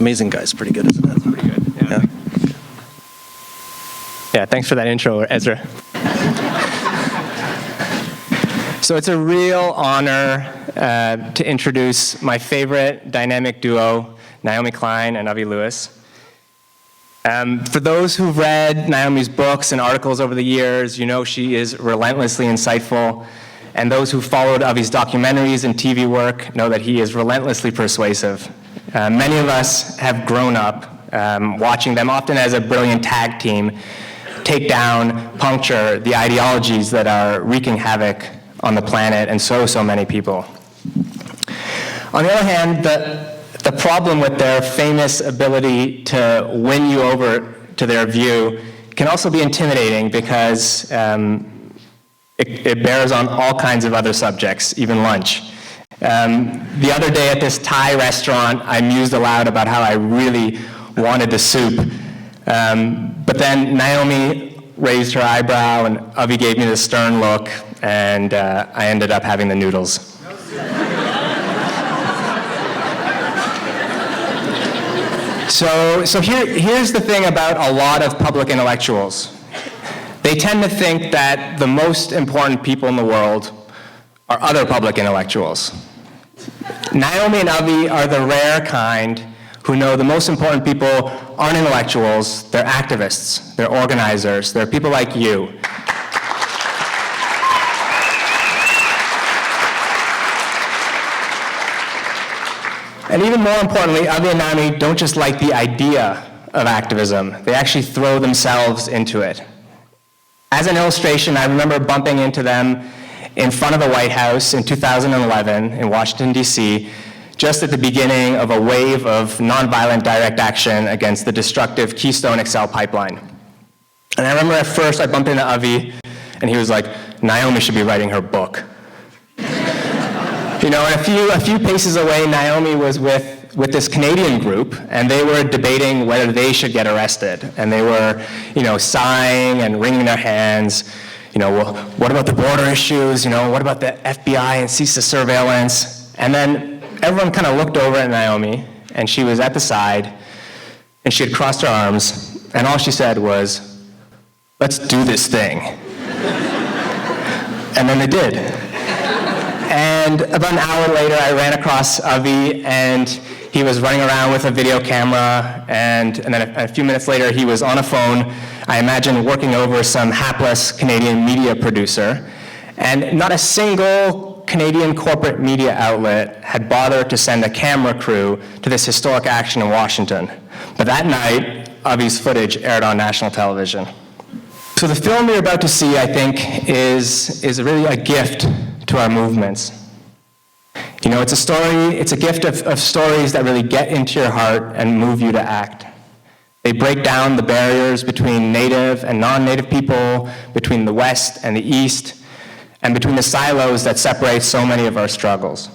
Amazing Guy's pretty good, isn't it? Pretty good, yeah. Yeah, thanks for that intro, Ezra. So it's a real honor to introduce my favorite dynamic duo, Naomi Klein and Avi Lewis. For those who've read Naomi's books and articles over the years, you know she is relentlessly insightful. And those who followed Avi's documentaries and TV work know that he is relentlessly persuasive. Many of us have grown up watching them, often as a brilliant tag team, take down, puncture the ideologies that are wreaking havoc on the planet and so many people. On the other hand, the problem with their famous ability to win you over to their view can also be intimidating because it bears on all kinds of other subjects, even lunch. The other day at this Thai restaurant, I mused aloud about how I really wanted the soup. But then Naomi raised her eyebrow and Avi gave me the stern look, and I ended up having the noodles. So here's the thing about a lot of public intellectuals. They tend to think that the most important people in the world are other public intellectuals. Naomi and Avi are the rare kind who know the most important people aren't intellectuals, they're activists, they're organizers, they're people like you. And even more importantly, Avi and Naomi don't just like the idea of activism, they actually throw themselves into it. As an illustration, I remember bumping into them in front of the White House in 2011 in Washington, D.C., just at the beginning of a wave of nonviolent direct action against the destructive Keystone XL pipeline. And I remember at first I bumped into Avi, and he was like, Naomi should be writing her book. You know, and a few paces away, Naomi was with this Canadian group, and they were debating whether they should get arrested. And they were, sighing and wringing their hands. Well, what about the border issues? What about the FBI and CISA surveillance? And then everyone kind of looked over at Naomi, and she was at the side, and she had crossed her arms, and all she said was, let's do this thing. And then they did. And about an hour later, I ran across Avi, and he was running around with a video camera, and then a few minutes later, he was on a phone, I imagine working over some hapless Canadian media producer. And not a single Canadian corporate media outlet had bothered to send a camera crew to this historic action in Washington. But that night, Avi's footage aired on national television. So the film you're about to see, I think, is really a gift to our movements. It's a gift of stories that really get into your heart and move you to act. They break down the barriers between Native and non-Native people, between the West and the East, and between the silos that separate so many of our struggles.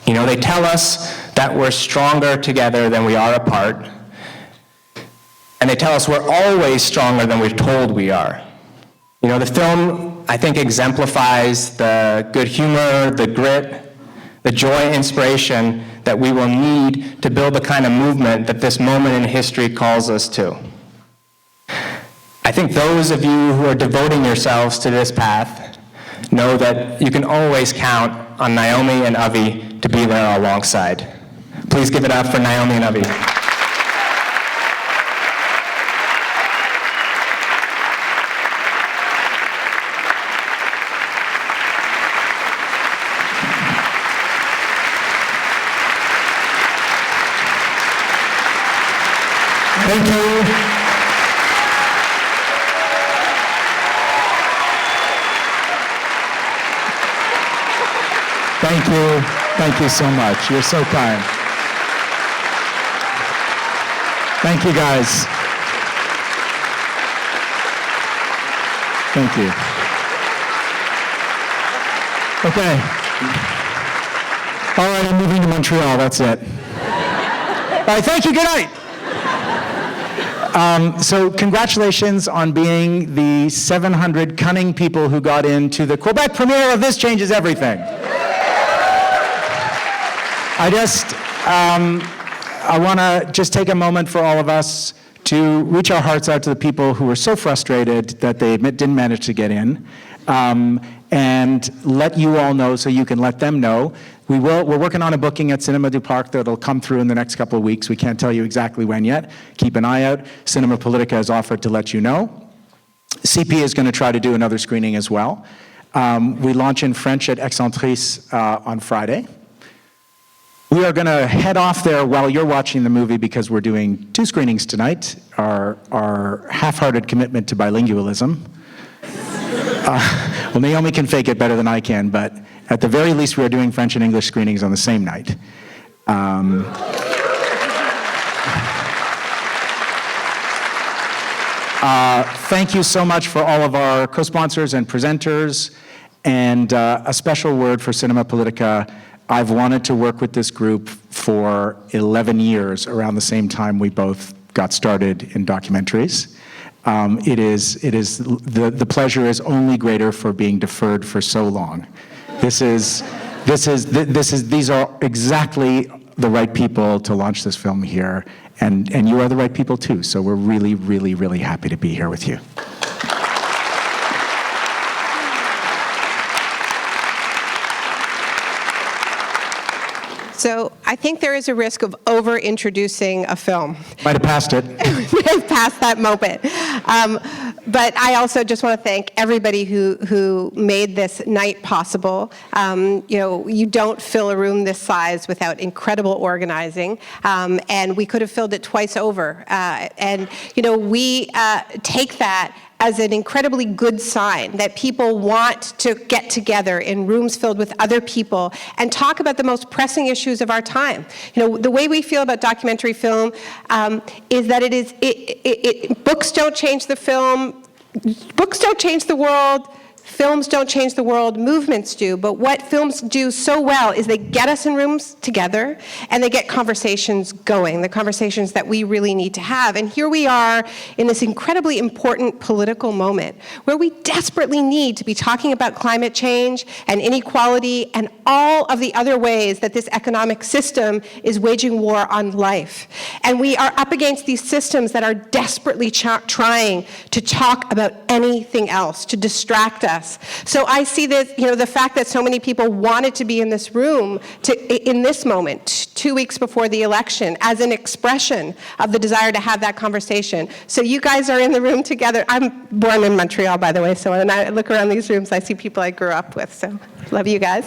They tell us that we're stronger together than we are apart, and they tell us we're always stronger than we're told we are. The film, I think, exemplifies the good humor, the grit, the joy and inspiration that we will need to build the kind of movement that this moment in history calls us to. I think those of you who are devoting yourselves to this path know that you can always count on Naomi and Avi to be there alongside. Please give it up for Naomi and Avi. Thank you. Thank you. Thank you so much. You're so kind. Thank you, guys. Thank you. Okay. All right, I'm moving to Montreal. That's it. All right, thank you. Good night. So congratulations on being the 700 cunning people who got into the Quebec premiere of This Changes Everything. I want to just take a moment for all of us to reach our hearts out to the people who were so frustrated that they didn't manage to get in, and let you all know so you can let them know. We're working on a booking at Cinema du Parc that'll come through in the next couple of weeks. We can't tell you exactly when yet. Keep an eye out. Cinema Politica has offered to let you know. CP is going to try to do another screening as well. We launch in French at Excentrice on Friday. We are going to head off there while you're watching the movie because we're doing 2 screenings tonight, our half-hearted commitment to bilingualism. Well, Naomi can fake it better than I can, but at the very least, we are doing French and English screenings on the same night. Thank you so much for all of our co-sponsors and presenters, and a special word for Cinema Politica. I've wanted to work with this group for 11 years, around the same time we both got started in documentaries. The pleasure is only greater for being deferred for so long. These are exactly the right people to launch this film here, and you are the right people too, so we're really, really, really happy to be here with you. So I think there is a risk of over-introducing a film. Might have passed it. We've passed that moment. But I also just want to thank everybody who made this night possible. You don't fill a room this size without incredible organizing, and we could have filled it twice over. We take that as an incredibly good sign that people want to get together in rooms filled with other people and talk about the most pressing issues of our time. The way we feel about documentary film is that books don't change the film, books don't change the world, films don't change the world, movements do. But what films do so well is they get us in rooms together and they get conversations going, the conversations that we really need to have. And here we are in this incredibly important political moment where we desperately need to be talking about climate change and inequality and all of the other ways that this economic system is waging war on life. And we are up against these systems that are desperately trying to talk about anything else, to distract us. So I see this, the fact that so many people wanted to be in this room in this moment, 2 weeks before the election, as an expression of the desire to have that conversation. So you guys are in the room together. I'm born in Montreal, by the way, so when I look around these rooms, I see people I grew up with, so love you guys.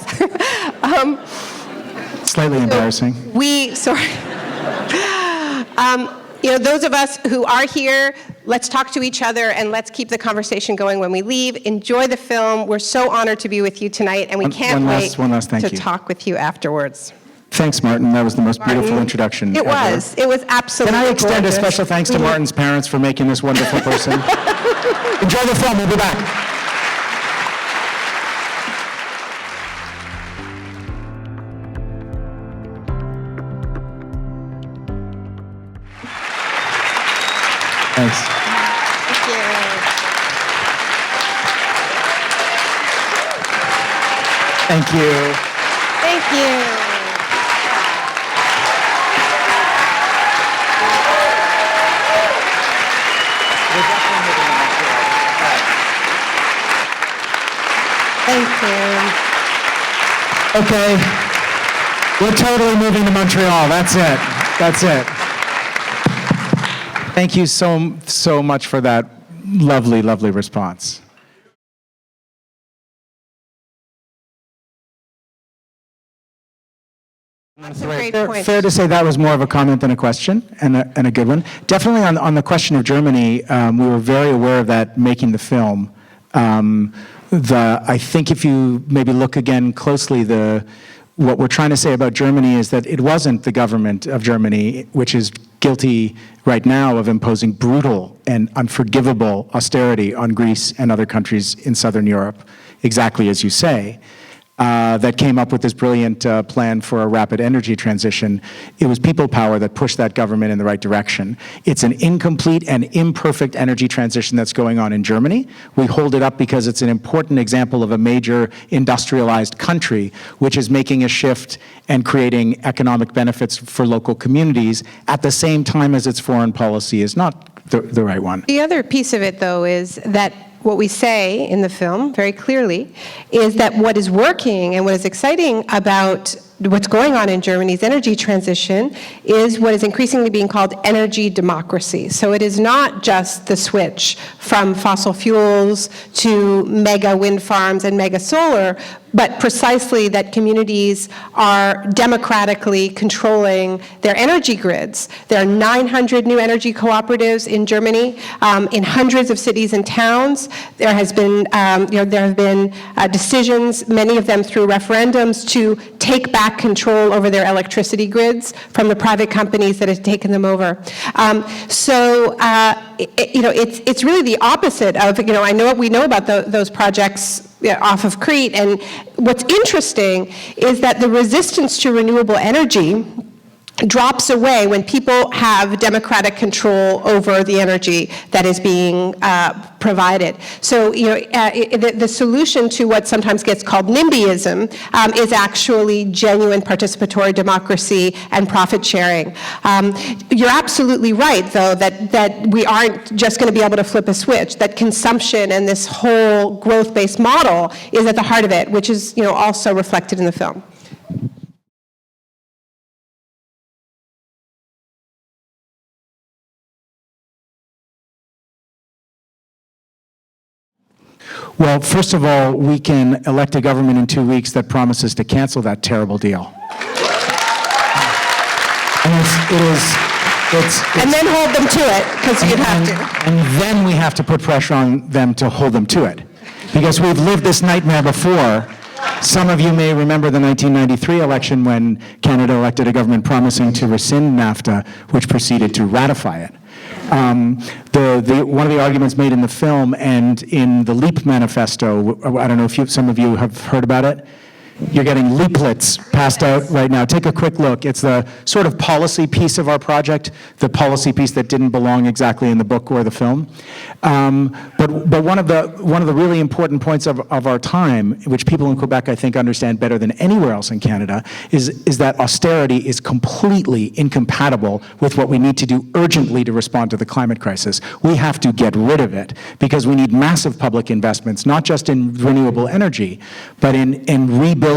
Slightly embarrassing. Those of us who are here, let's talk to each other and let's keep the conversation going when we leave. Enjoy the film. We're so honored to be with you tonight, and we can't wait to talk with you afterwards. Thanks, Martin. That was the most beautiful introduction ever. It was absolutely Can I extend gorgeous. a special thanks to Martin's parents for making this wonderful person? Enjoy the film. We'll be back. Thanks. Thank you. Thank you. Thank you. Thank you. Okay. We're totally moving to Montreal. That's it. That's it. Thank you so much for that lovely, lovely response. That's a great point. Fair to say that was more of a comment than a question, and a good one. Definitely on the question of Germany, we were very aware of that making the film. I think if you maybe look again closely, what we're trying to say about Germany is that it wasn't the government of Germany, which is guilty right now of imposing brutal and unforgivable austerity on Greece and other countries in Southern Europe, exactly as you say. that came up with this brilliant plan for a rapid energy transition. It was people power that pushed that government in the right direction. It's an incomplete and imperfect energy transition that's going on in Germany. We hold it up because it's an important example of a major industrialized country which is making a shift and creating economic benefits for local communities at the same time as its foreign policy is not the right one. The other piece of it, though, is that what we say in the film very clearly is that what is working and what is exciting about what's going on in Germany's energy transition is what is increasingly being called energy democracy. So it is not just the switch from fossil fuels to mega wind farms and mega solar, but precisely that communities are democratically controlling their energy grids. There are 900 new energy cooperatives in Germany, in hundreds of cities and towns. There has been, there have been decisions, many of them through referendums, to take back control over their electricity grids from the private companies that have taken them over. It's really the opposite of, I know we know about those projects off of Crete, and what's interesting is that the resistance to renewable energy drops away when people have democratic control over the energy that is being provided. So, the solution to what sometimes gets called NIMBYism is actually genuine participatory democracy and profit sharing. You're absolutely right, though, that we aren't just going to be able to flip a switch, that consumption and this whole growth-based model is at the heart of it, which is, also reflected in the film. Well, first of all, we can elect a government in 2 weeks that promises to cancel that terrible deal. And then hold them to it, because you'd have to. And then we have to put pressure on them to hold them to it. Because we've lived this nightmare before. Some of you may remember the 1993 election when Canada elected a government promising to rescind NAFTA, which proceeded to ratify it. One of the arguments made in the film and in the LEAP Manifesto, I don't know if some of you have heard about it. You're getting leaflets passed out right now. Take a quick look. It's the sort of policy piece of our project, the policy piece that didn't belong exactly in the book or the film. But one of the really important points of our time, which people in Quebec I think understand better than anywhere else in Canada, is that austerity is completely incompatible with what we need to do urgently to respond to the climate crisis. We have to get rid of it because we need massive public investments, not just in renewable energy, but in rebuilding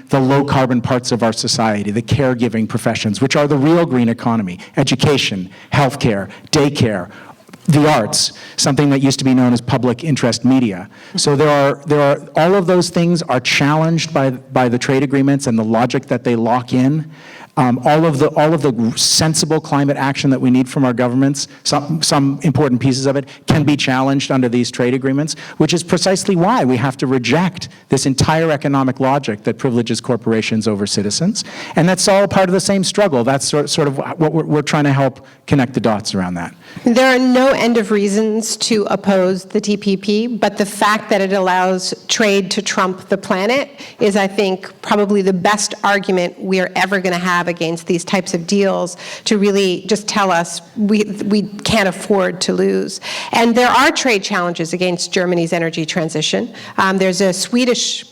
the low-carbon parts of our society, the caregiving professions, which are the real green economy, education, healthcare, daycare, the arts, something that used to be known as public interest media. So there are all of those things are challenged by the trade agreements and the logic that they lock in. All of the sensible climate action that we need from our governments, some important pieces of it, can be challenged under these trade agreements, which is precisely why we have to reject this entire economic logic that privileges corporations over citizens. And that's all part of the same struggle. That's sort of what we're trying to help connect the dots around that. There are no end of reasons to oppose the TPP, but the fact that it allows trade to trump the planet is, I think, probably the best argument we are ever going to have against these types of deals, to really just tell us we can't afford to lose. And there are trade challenges against Germany's energy transition. There's a Swedish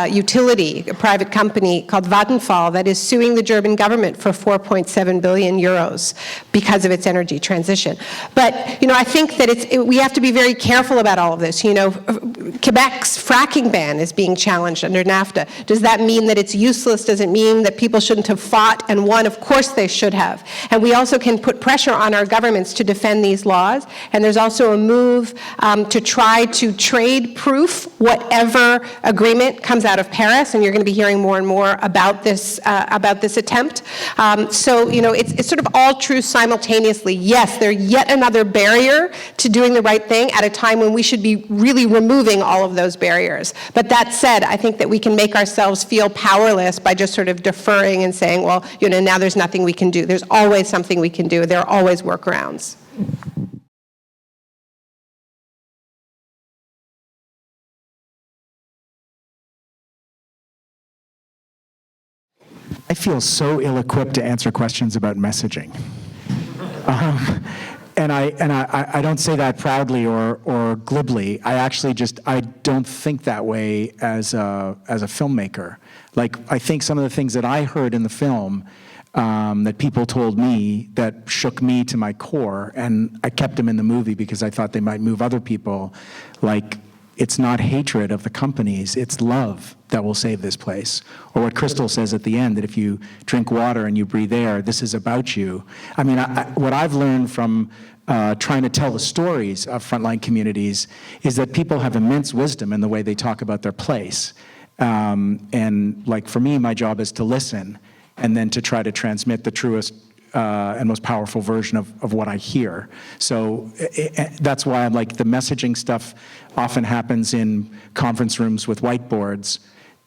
utility, a private company called Vattenfall, that is suing the German government for 4.7 billion euros because of its energy transition. But, I think that we have to be very careful about all of this. Quebec's fracking ban is being challenged under NAFTA. Does that mean that it's useless? Does it mean that people shouldn't have fought and won? Of course they should have. And we also can put pressure on our governments to defend these laws. And there's also a move to try to trade-proof whatever agreement comes out of Paris, and you're going to be hearing more and more about this attempt. It's sort of all true simultaneously. Yes, they're yet another barrier to doing the right thing at a time when we should be really removing all of those barriers. But that said, I think that we can make ourselves feel powerless by just sort of deferring and saying, well, now there's nothing we can do. There's always something we can do. There are always workarounds. I feel so ill-equipped to answer questions about messaging. And I don't say that proudly or glibly. I don't think that way as a filmmaker. Like, I think some of the things that I heard in the film that people told me that shook me to my core, and I kept them in the movie because I thought they might move other people. Like, it's not hatred of the companies, it's love that will save this place. Or what Crystal says at the end, that if you drink water and you breathe air, this is about you. I mean, what I've learned from trying to tell the stories of frontline communities is that people have immense wisdom in the way they talk about their place. And like, for me, my job is to listen and then to try to transmit the truest and most powerful version of what I hear. So that's why I'm like, the messaging stuff often happens in conference rooms with whiteboards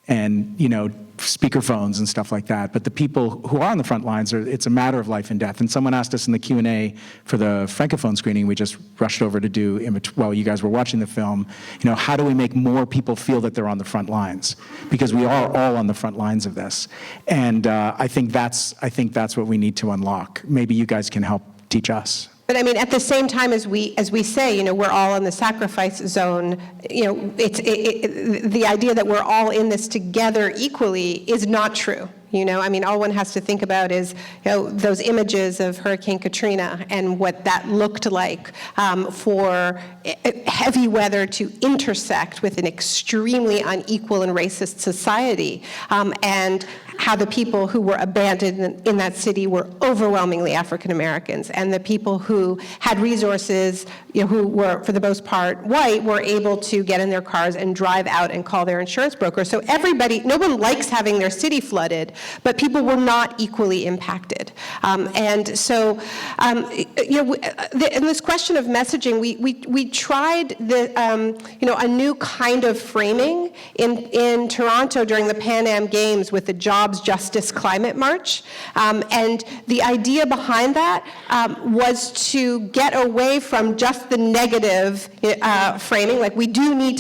and, you know, speakerphones and stuff like that. But the people who are on the front lines, it's a matter of life and death. And someone asked us in the Q&A for the Francophone screening we just rushed over to do while you guys were watching the film, you know, how do we make more people feel that they're on the front lines? Because we are all on the front lines of this. And I think that's what we need to unlock. Maybe you guys can help teach us. But I mean, at the same time as we say, you know, we're all in the sacrifice zone, you know, the idea that we're all in this together equally is not true. You know, I mean, all one has to think about is, you know, those images of Hurricane Katrina and what that looked like for heavy weather to intersect with an extremely unequal and racist society, and how the people who were abandoned in that city were overwhelmingly African Americans, and the people who had resources, you know, who were, for the most part, white, were able to get in their cars and drive out and call their insurance broker. So everybody, no one likes having their city flooded, but people were not equally impacted. And so, you know, in this question of messaging, we tried you know, a new kind of framing in Toronto during the Pan Am Games with the Jobs, Justice, Climate March. And the idea behind that was to get away from just the negative framing, like we need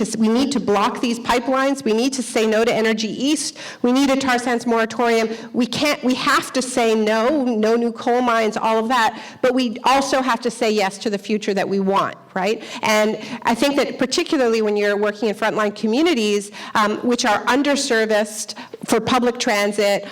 to block these pipelines, we need to say no to Energy East, we need a tar sands moratorium, we have to say no new coal mines, all of that, but we also have to say yes to the future that we want, right? And I think that particularly when you're working in frontline communities, which are underserviced for public transit,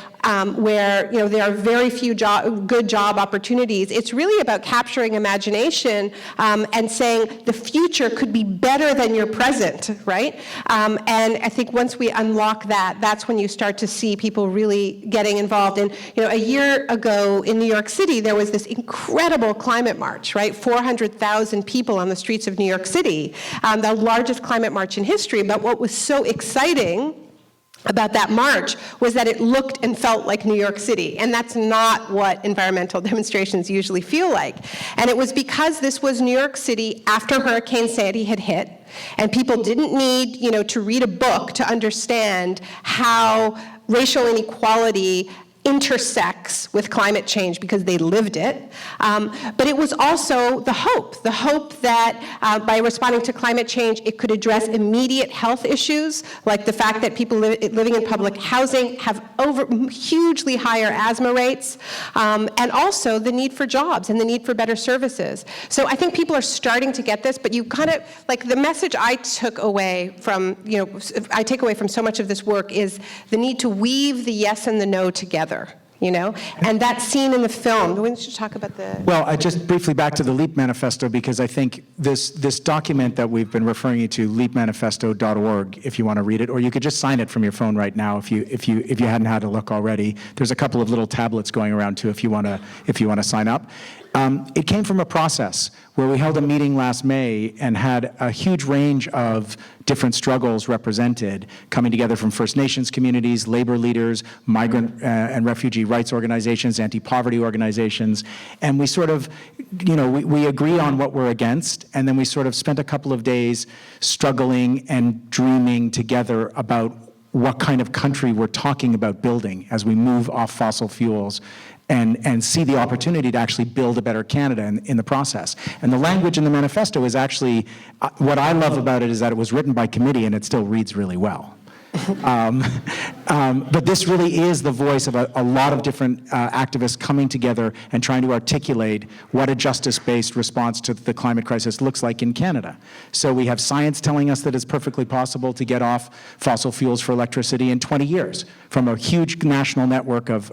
where, you know, there are very few good job opportunities, it's really about capturing imagination and saying the future could be better than your present, right? And I think once we unlock that, that's when you start to see people really getting involved. And, you know, a year ago in New York City, there was this incredible climate march, right? 400,000 people on the streets of New York City, the largest climate march in history. But what was so exciting about that march was that it looked and felt like New York City, and that's not what environmental demonstrations usually feel like. And it was because this was New York City after Hurricane Sandy had hit, and people didn't need, you know, to read a book to understand how racial inequality intersects with climate change because they lived it. But it was also the hope that by responding to climate change, it could address immediate health issues, like the fact that people living in public housing have hugely higher asthma rates, and also the need for jobs and the need for better services. So I think people are starting to get this, but you kind of, like, the message I took away from, you know, I take away from so much of this work is the need to weave the yes and the no together. You know, and that scene in the film. We should talk about the. Well, I just briefly back to the LEAP Manifesto, because I think this document that we've been referring you to, leapmanifesto.org, if you want to read it, or you could just sign it from your phone right now if you hadn't had a look already. There's a couple of little tablets going around too if you want to sign up. It came from a process where we held a meeting last May and had a huge range of different struggles represented, coming together from First Nations communities, labor leaders, migrant and refugee rights organizations, anti-poverty organizations, and we sort of, you know, we agree on what we're against, and then we sort of spent a couple of days struggling and dreaming together about what kind of country we're talking about building as we move off fossil fuels and see the opportunity to actually build a better Canada in the process. And the language in the manifesto is actually, what I love about it is that it was written by committee and it still reads really well. But this really is the voice of a lot of different activists coming together and trying to articulate what a justice-based response to the climate crisis looks like in Canada. So we have science telling us that it's perfectly possible to get off fossil fuels for electricity in 20 years from a huge national network of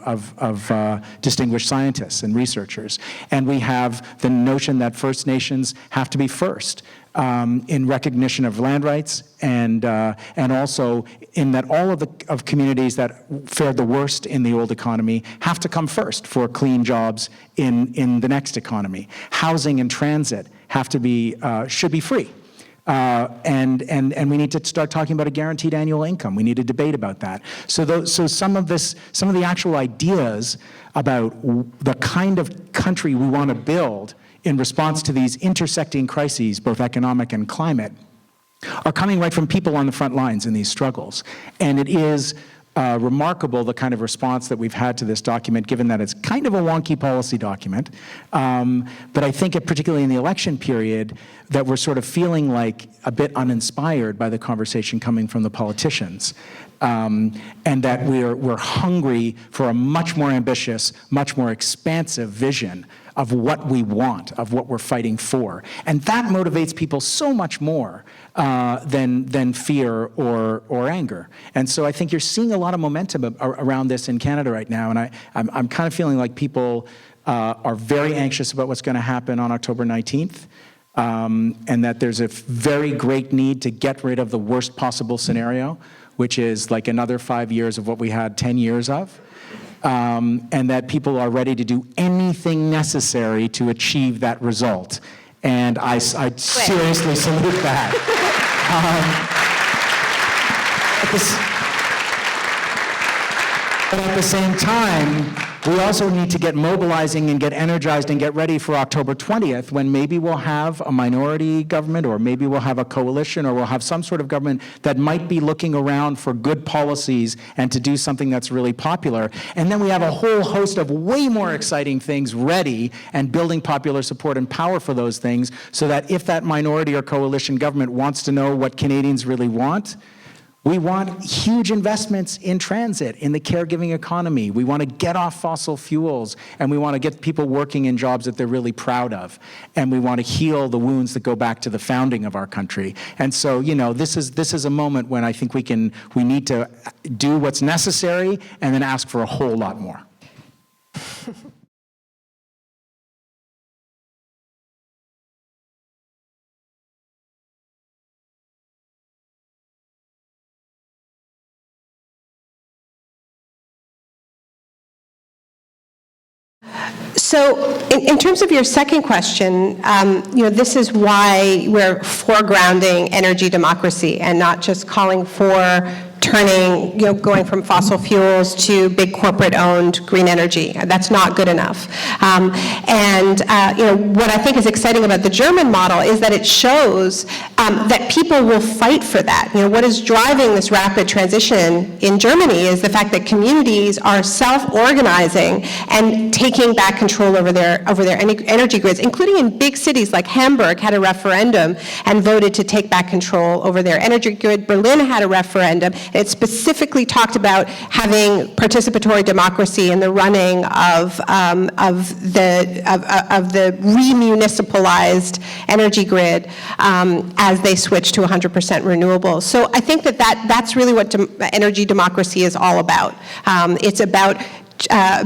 distinguished scientists and researchers. And we have the notion that First Nations have to be first in recognition of land rights, and also in that all of communities that fared the worst in the old economy have to come first for clean jobs in the next economy. Housing and transit have to be should be free. And we need to start talking about a guaranteed annual income. We need a debate about that. So some of the actual ideas about the kind of country we want to build in response to these intersecting crises, both economic and climate, are coming right from people on the front lines in these struggles. And it is remarkable the kind of response that we've had to this document, given that it's kind of a wonky policy document. But I think, particularly in the election period, that we're sort of feeling like a bit uninspired by the conversation coming from the politicians. And that we're hungry for a much more ambitious, much more expansive vision of what we want, of what we're fighting for. And that motivates people so much more than fear or anger. And so I think you're seeing a lot of momentum around this in Canada right now, and I'm kind of feeling like people are very anxious about what's going to happen on October 19th, and that there's a very great need to get rid of the worst possible scenario, which is like another 5 years of what we had 10 years of. And that people are ready to do anything necessary to achieve that result. And I seriously salute that. But at the same time, we also need to get mobilizing and get energized and get ready for October 20th, when maybe we'll have a minority government, or maybe we'll have a coalition, or we'll have some sort of government that might be looking around for good policies and to do something that's really popular. And then we have a whole host of way more exciting things ready and building popular support and power for those things, so that if that minority or coalition government wants to know what Canadians really want, we want huge investments in transit, in the caregiving economy. We want to get off fossil fuels, and we want to get people working in jobs that they're really proud of. And we want to heal the wounds that go back to the founding of our country. And so, this is a moment when I think we need to do what's necessary and then ask for a whole lot more. So in terms of your second question, this is why we're foregrounding energy democracy and not just calling for turning, going from fossil fuels to big corporate-owned green energy. That's not good enough. What I think is exciting about the German model is that it shows that people will fight for that. What is driving this rapid transition in Germany is the fact that communities are self-organizing and taking back control over their energy grids, including in big cities like Hamburg had a referendum and voted to take back control over their energy grid. Berlin had a referendum. It specifically talked about having participatory democracy in the running of the remunicipalized energy grid as they switch to 100% renewables. So I think that's really what energy democracy is all about. It's about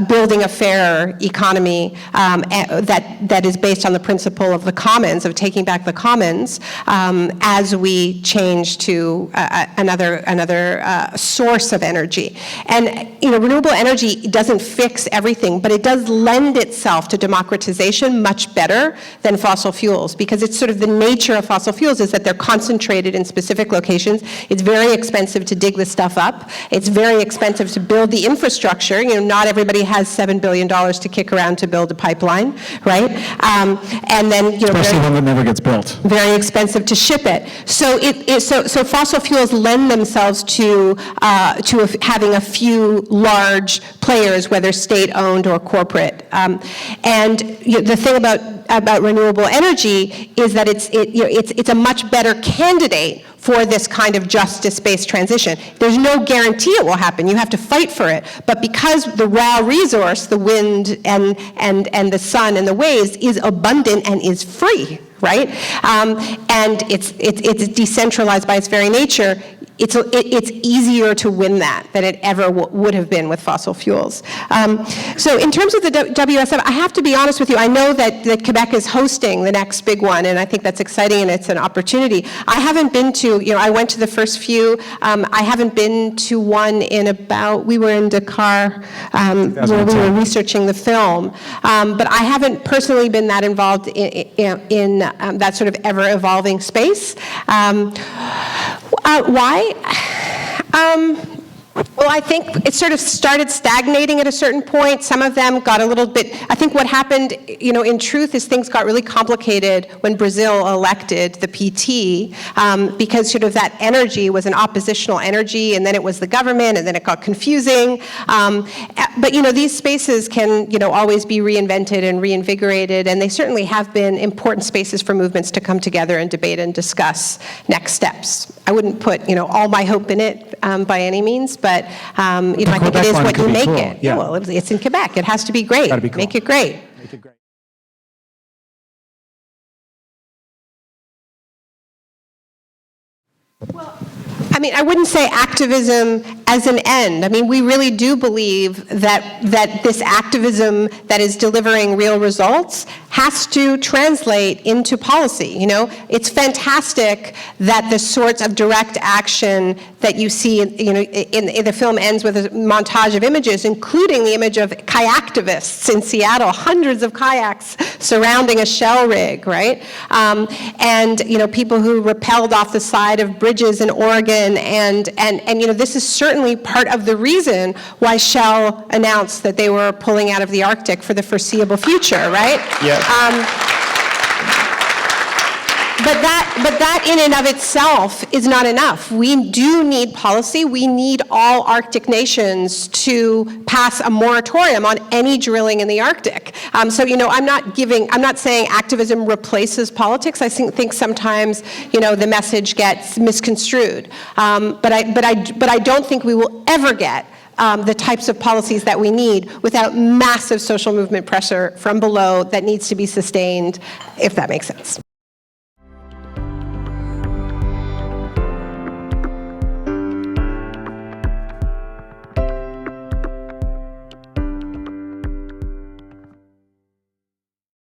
building a fairer economy that is based on the principle of the commons, of taking back the commons, as we change to another source of energy. And renewable energy doesn't fix everything, but it does lend itself to democratization much better than fossil fuels, because it's sort of the nature of fossil fuels is that they're concentrated in specific locations. It's very expensive to dig this stuff up. It's very expensive to build the infrastructure. Not everybody has $7 billion to kick around to build a pipeline, right? And then, especially one that never gets built. Very expensive to ship it. So so fossil fuels lend themselves to having a few large players, whether state-owned or corporate. And the thing about renewable energy is that it's a much better candidate for this kind of justice-based transition. There's no guarantee it will happen. You have to fight for it. But because the raw resource, the wind and the sun and the waves, is abundant and is free, right? And it's decentralized by its very nature, it's easier to win that than it ever would have been with fossil fuels. So in terms of the WSF, I have to be honest with you. I know that Quebec is hosting the next big one, and I think that's exciting and it's an opportunity. I haven't been to, I went to the first few. I haven't been to one in we were in Dakar where we were researching the film. But I haven't personally been that involved in that sort of ever-evolving space. Why? Well, I think it sort of started stagnating at a certain point. Some of them got a little bit, I think what happened, in truth, is things got really complicated when Brazil elected the PT, because sort of that energy was an oppositional energy, and then it was the government, and then it got confusing. But, these spaces can, always be reinvented and reinvigorated, and they certainly have been important spaces for movements to come together and debate and discuss next steps. I wouldn't put, all my hope in it by any means, but I think it is what you make it. Yeah. Well, it's in Quebec. It has to be great. Gotta be cool. Make it great. Make it great. Well, I wouldn't say activism as an end. We really do believe that this activism that is delivering real results has to translate into policy. It's fantastic that the sorts of direct action that you see, in the film ends with a montage of images, including the image of kayaktivists in Seattle, hundreds of kayaks surrounding a shell rig, right? And people who rappelled off the side of bridges in Oregon, and this is certainly part of the reason why Shell announced that they were pulling out of the Arctic for the foreseeable future, right? Yeah. But that in and of itself is not enough. We do need policy. We need all Arctic nations to pass a moratorium on any drilling in the Arctic. So I'm not saying activism replaces politics. I think sometimes the message gets misconstrued. But I don't think we will ever get the types of policies that we need without massive social movement pressure from below that needs to be sustained, if that makes sense.